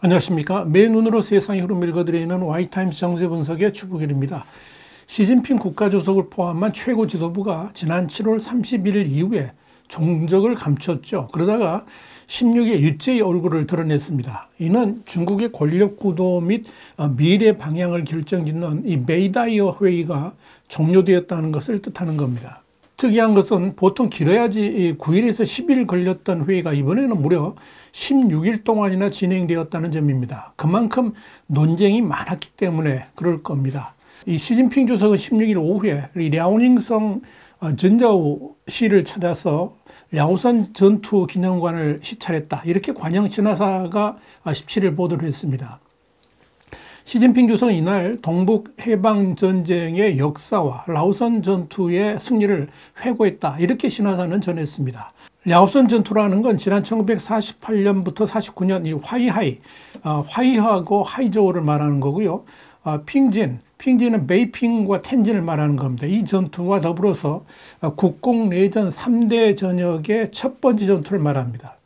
안녕하십니까. 맨눈으로 세상의 흐름 읽어드리는 와이타임스 정세분석의 추구길입니다. 시진핑 국가주석을 포함한 최고 지도부가 지난 7월 31일 이후에 종적을 감췄죠. 그러다가 16일 일제히 얼굴을 드러냈습니다. 이는 중국의 권력 구도 및 미래 방향을 결정짓는 이 메이다이어 회의가 종료되었다는 것을 뜻하는 겁니다. 특이한 것은 보통 길어야지 9일에서 10일 걸렸던 회의가 이번에는 무려 16일 동안이나 진행되었다는 점입니다. 그만큼 논쟁이 많았기 때문에 그럴 겁니다. 이 시진핑 주석은 16일 오후에 랴오닝성 전자우 시를 찾아서 랴오선 전투 기념관을 시찰했다. 이렇게 관영 신화사가 17일 보도를 했습니다. 시진핑 주석은 이날 동북 해방 전쟁의 역사와 라오선 전투의 승리를 회고했다. 이렇게 신화사는 전했습니다. 랴오선 전투라는 건 지난 1948년부터 49년 이 화이하고 하이저우를 말하는 거고요. 핑진은 베이핑과 텐진을 말하는 겁니다. 이 전투와 더불어서 국공내전 3대 전역의 첫 번째 전투를 말합니다.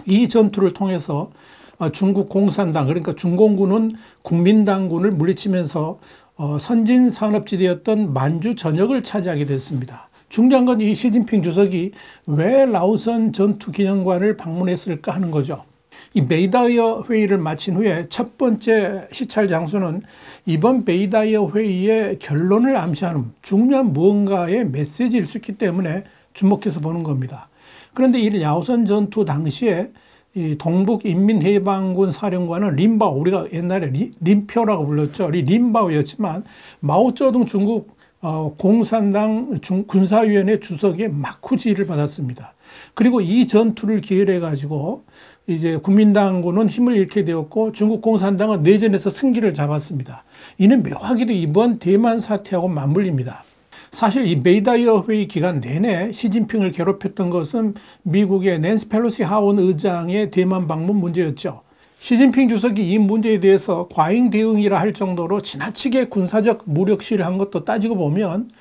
이 전투를 통해서 중국 공산당, 그러니까 중공군은 국민당군을 물리치면서 선진산업지대였던 만주 전역을 차지하게 됐습니다. 중요한 건 이 시진핑 주석이 왜 라오선 전투 기념관을 방문했을까 하는 거죠. 이 메이다이어 회의를 마친 후에 첫 번째 시찰 장소는 이번 메이다이어 회의의 결론을 암시하는 중요한 무언가의 메시지일 수 있기 때문에 주목해서 보는 겁니다. 그런데 이 랴오선 전투 당시에 이 동북인민해방군 사령관은 린바오, 우리가 옛날에 린표라고 불렀죠. 린바오였지만 마오쩌둥 중국 공산당 군사위원회 주석의 마쿠지를 받았습니다. 그리고 이 전투를 기회로 가지고 이제 국민당군은 힘을 잃게 되었고 중국 공산당은 내전에서 승기를 잡았습니다. 이는 묘하게도 이번 대만 사태하고 맞물립니다. 사실 이 메이다이어 회의 기간 내내 시진핑을 괴롭혔던 것은 미국의 낸시 펠로시 하원 의장의 대만 방문 문제였죠. 시진핑 주석이 이 문제에 대해서 과잉 대응이라 할 정도로 지나치게 군사적 무력 시위를 한 것도 따지고 보면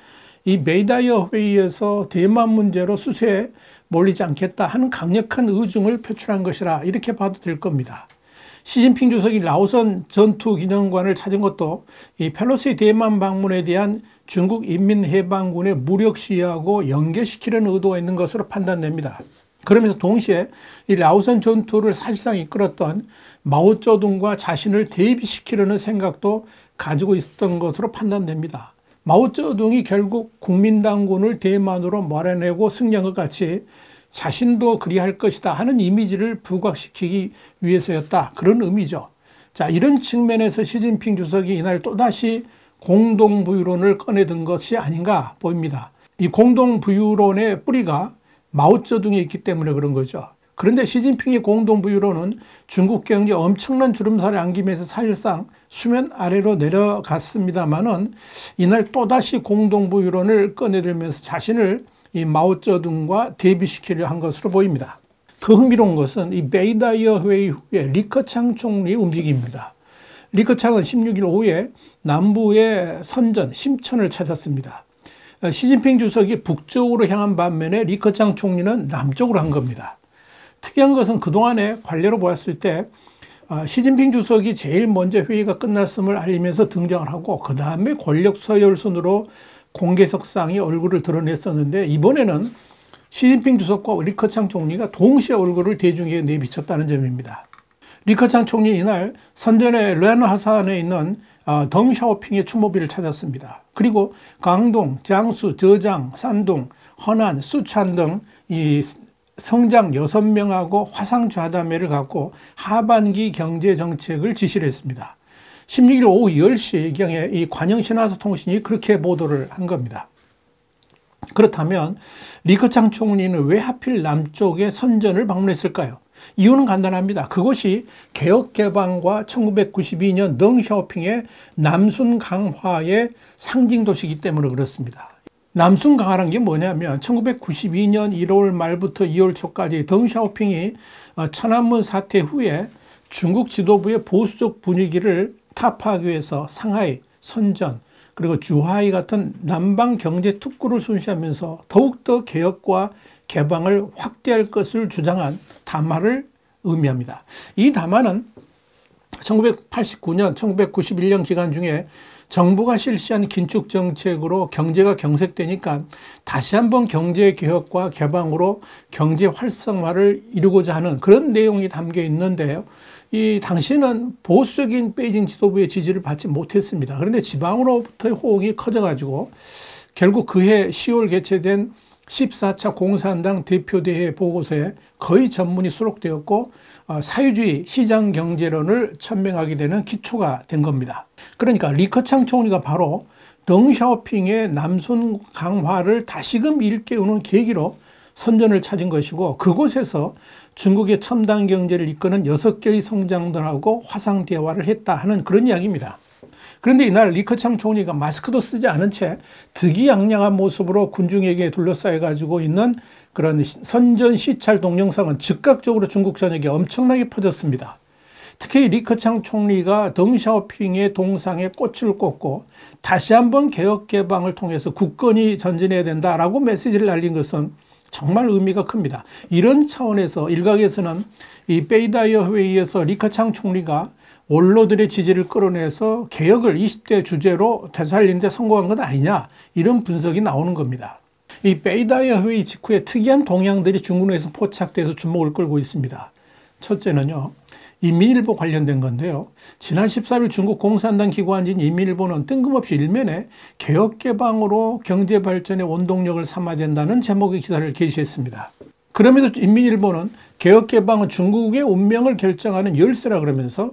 이 메이다이어 회의에서 대만 문제로 수세에 몰리지 않겠다 하는 강력한 의중을 표출한 것이라 이렇게 봐도 될 겁니다. 시진핑 주석이 라오선 전투 기념관을 찾은 것도 이 펠로시 대만 방문에 대한 중국 인민해방군의 무력 시위하고 연계시키려는 의도가 있는 것으로 판단됩니다. 그러면서 동시에 이 라오선 전투를 사실상 이끌었던 마오쩌둥과 자신을 대비시키려는 생각도 가지고 있었던 것으로 판단됩니다. 마오쩌둥이 결국 국민당군을 대만으로 몰아내고 승리한 것 같이 자신도 그리할 것이다 하는 이미지를 부각시키기 위해서였다. 그런 의미죠. 자, 이런 측면에서 시진핑 주석이 이날 또다시 공동부유론을 꺼내든 것이 아닌가 보입니다. 이 공동부유론의 뿌리가 마오쩌둥에 있기 때문에 그런 거죠. 그런데 시진핑의 공동부유론은 중국 경제에 엄청난 주름살을 안기면서 사실상 수면 아래로 내려갔습니다만은 이날 또다시 공동부유론을 꺼내들면서 자신을 이 마오쩌둥과 대비시키려 한 것으로 보입니다. 더 흥미로운 것은 이 메이다이어 회의 후에 리커창 총리의 움직임입니다. 리커창은 16일 오후에 남부의 선전 심천을 찾았습니다. 시진핑 주석이 북쪽으로 향한 반면에 리커창 총리는 남쪽으로 한 겁니다. 특이한 것은 그동안의 관례로 보았을 때 시진핑 주석이 제일 먼저 회의가 끝났음을 알리면서 등장을 하고 그 다음에 권력 서열 순으로 공개석상에 얼굴을 드러냈었는데 이번에는 시진핑 주석과 리커창 총리가 동시에 얼굴을 대중에게 내비쳤다는 점입니다. 리커창 총리 이날 선전의 르안하산에 있는 덩샤오핑의 추모비를 찾았습니다. 그리고 강동, 장수, 저장, 산동, 허난, 수찬 등 이 성장 6명하고 화상좌담회를 갖고 하반기 경제정책을 지시를 했습니다. 16일 오후 10시경에 이 관영신화사 통신이 그렇게 보도를 한 겁니다. 그렇다면 리커창 총리는 왜 하필 남쪽의 선전을 방문했을까요? 이유는 간단합니다. 그것이 개혁개방과 1992년 덩샤오핑의 남순 강화의 상징도시이기 때문에 그렇습니다. 남순 강화란 게 뭐냐면 1992년 1월 말부터 2월 초까지 덩샤오핑이 천안문 사태 후에 중국 지도부의 보수적 분위기를 타파하기 위해서 상하이, 선전, 그리고 주하이 같은 남방 경제 특구를 순시하면서 더욱더 개혁과 개방을 확대할 것을 주장한 담화를 의미합니다. 이 담화는 1989년, 1991년 기간 중에 정부가 실시한 긴축 정책으로 경제가 경색되니까 다시 한번 경제 개혁과 개방으로 경제 활성화를 이루고자 하는 그런 내용이 담겨 있는데요. 이 당시는 보수적인 베이징 지도부의 지지를 받지 못했습니다. 그런데 지방으로부터의 호응이 커져가지고 결국 그해 10월 개최된 14차 공산당 대표대회 보고서에 거의 전문이 수록되었고 사회주의 시장경제론을 천명하게 되는 기초가 된 겁니다. 그러니까 리커창 총리가 바로 덩샤오핑의 남순 강화를 다시금 일깨우는 계기로 선전을 찾은 것이고 그곳에서 중국의 첨단 경제를 이끄는 6개의 성장들하고 화상 대화를 했다 하는 그런 이야기입니다. 그런데 이날 리커창 총리가 마스크도 쓰지 않은 채 득이양양한 모습으로 군중에게 둘러싸여 가지고 있는 그런 선전 시찰 동영상은 즉각적으로 중국 전역에 엄청나게 퍼졌습니다. 특히 리커창 총리가 덩샤오핑의 동상에 꽃을 꽂고 다시 한번 개혁 개방을 통해서 굳건히 전진해야 된다라고 메시지를 날린 것은 정말 의미가 큽니다. 이런 차원에서 일각에서는 이 베이다이어 회의에서 리커창 총리가 원로들의 지지를 끌어내서 개혁을 20대 주제로 되살리는 데 성공한 것 아니냐 이런 분석이 나오는 겁니다. 이 베이다이어 회의 직후에 특이한 동향들이 중국 내에서 포착돼서 주목을 끌고 있습니다. 첫째는요. 인민일보 관련된 건데요. 지난 14일 중국 공산당 기관지인 인민일보는 뜬금없이 일면에 개혁 개방으로 경제 발전의 원동력을 삼아야 된다는 제목의 기사를 게시했습니다. 그러면서 인민일보는 개혁 개방은 중국의 운명을 결정하는 열쇠라 그러면서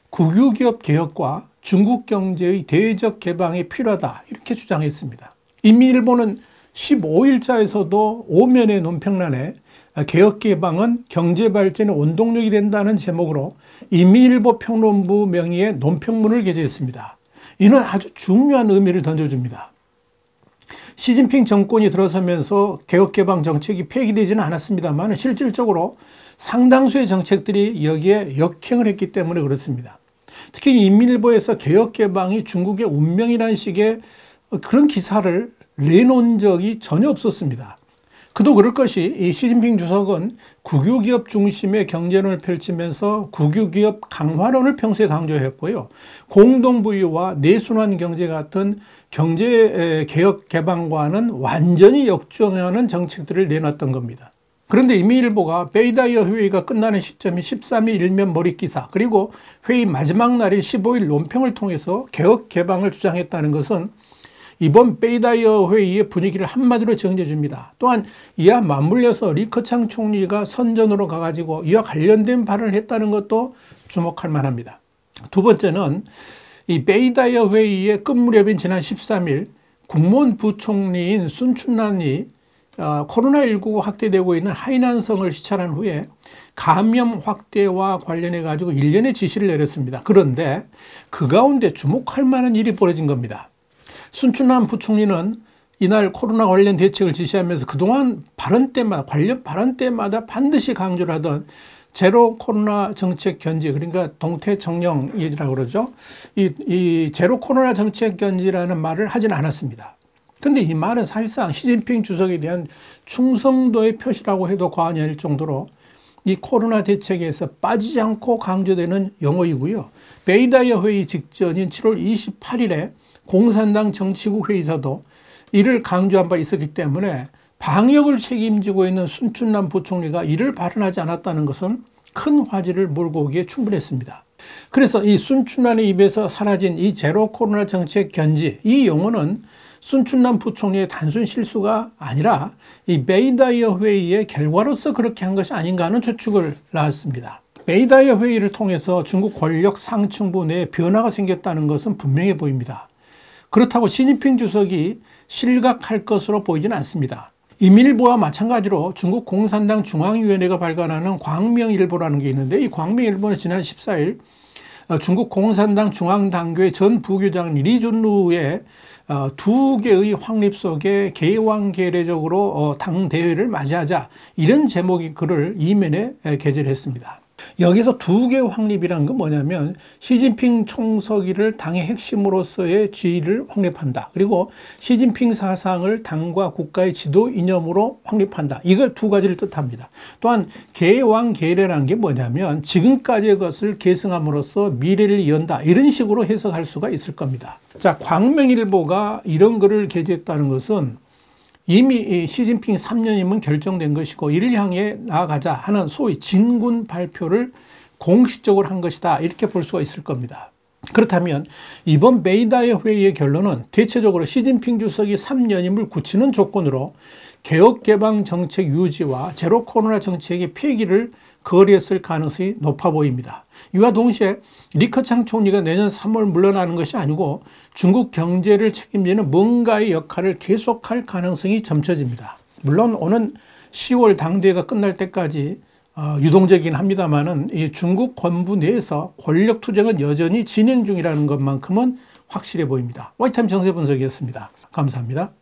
국유기업 개혁과 중국 경제의 대외적 개방이 필요하다 이렇게 주장했습니다. 인민일보는 15일자에서도 5면의 논평란에 개혁 개방은 경제 발전의 원동력이 된다는 제목으로 인민일보 평론부 명의의 논평문을 게재했습니다. 이는 아주 중요한 의미를 던져줍니다. 시진핑 정권이 들어서면서 개혁 개방 정책이 폐기되지는 않았습니다만 실질적으로 상당수의 정책들이 여기에 역행을 했기 때문에 그렇습니다. 특히 인민일보에서 개혁 개방이 중국의 운명이라는 식의 그런 기사를 내놓은 적이 전혀 없었습니다. 그도 그럴 것이 이 시진핑 주석은 국유기업 중심의 경제론을 펼치면서 국유기업 강화론을 평소에 강조했고요. 공동부유와 내순환 경제 같은 경제 개혁 개방과는 완전히 역주행하는 정책들을 내놨던 겁니다. 그런데 인민일보가 베이다이어 회의가 끝나는 시점이 13일 일면 머릿기사 그리고 회의 마지막 날인 15일 논평을 통해서 개혁 개방을 주장했다는 것은 이번 베이다이어 회의의 분위기를 한마디로 정리해 줍니다. 또한 이와 맞물려서 리커창 총리가 선전으로 가가지고 이와 관련된 발언을 했다는 것도 주목할 만합니다. 두 번째는 이 베이다이어 회의의 끝 무렵인 지난 13일 국무원 부총리인 순춘란이 코로나19가 확대되고 있는 하이난성을 시찰한 후에 감염 확대와 관련해 가지고 일련의 지시를 내렸습니다. 그런데 그 가운데 주목할 만한 일이 벌어진 겁니다. 순춘란 부총리는 이날 코로나 관련 대책을 지시하면서 그동안 관련 발언 때마다 반드시 강조를 하던 제로 코로나 정책 견지, 그러니까 동태정령이라고 그러죠. 이 제로 코로나 정책 견지라는 말을 하진 않았습니다. 그런데 이 말은 사실상 시진핑 주석에 대한 충성도의 표시라고 해도 과언이 아닐 정도로 이 코로나 대책에서 빠지지 않고 강조되는 용어이고요. 베이다이어 회의 직전인 7월 28일에 공산당 정치국 회의에서도 이를 강조한 바 있었기 때문에 방역을 책임지고 있는 순춘란 부총리가 이를 발언하지 않았다는 것은 큰 화제를 몰고 오기에 충분했습니다. 그래서 이 순춘란의 입에서 사라진 이 제로 코로나 정책 견지, 이 용어는 순춘란 부총리의 단순 실수가 아니라 이 베이다이어 회의의 결과로서 그렇게 한 것이 아닌가 하는 추측을 낳았습니다. 베이다이어 회의를 통해서 중국 권력 상층부 내에 변화가 생겼다는 것은 분명해 보입니다. 그렇다고 시진핑 주석이 실각할 것으로 보이지는 않습니다. 인민일보와 마찬가지로 중국 공산당 중앙위원회가 발간하는 광명일보라는 게 있는데 이 광명일보는 지난 14일 중국 공산당 중앙당교의 전 부교장 리준루의 2개의 확립 속에 개왕계례적으로 당 대회를 맞이하자 이런 제목의 글을 이면에 게재를 했습니다. 여기서 두 개 확립이란 건 뭐냐면 시진핑 총서기를 당의 핵심으로서의 지위를 확립한다. 그리고 시진핑 사상을 당과 국가의 지도 이념으로 확립한다. 이걸 두 가지를 뜻합니다. 또한 계왕계례라는 게 뭐냐면 지금까지의 것을 계승함으로써 미래를 연다. 이런 식으로 해석할 수가 있을 겁니다. 자, 광명일보가 이런 글을 게재했다는 것은 이미 시진핑 3년임은 결정된 것이고 이를 향해 나아가자 하는 소위 진군 발표를 공식적으로 한 것이다. 이렇게 볼 수가 있을 겁니다. 그렇다면 이번 메이다이 회의의 결론은 대체적으로 시진핑 주석이 3년임을 굳히는 조건으로 개혁개방 정책 유지와 제로 코로나 정책의 폐기를 거래했을 가능성이 높아 보입니다. 이와 동시에 리커창 총리가 내년 3월 물러나는 것이 아니고 중국 경제를 책임지는 뭔가의 역할을 계속할 가능성이 점쳐집니다. 물론 오는 10월 당대회가 끝날 때까지 유동적이긴 합니다만은 이 중국 권부 내에서 권력 투쟁은 여전히 진행 중이라는 것만큼은 확실해 보입니다. 화이트타임 정세 분석이었습니다. 감사합니다.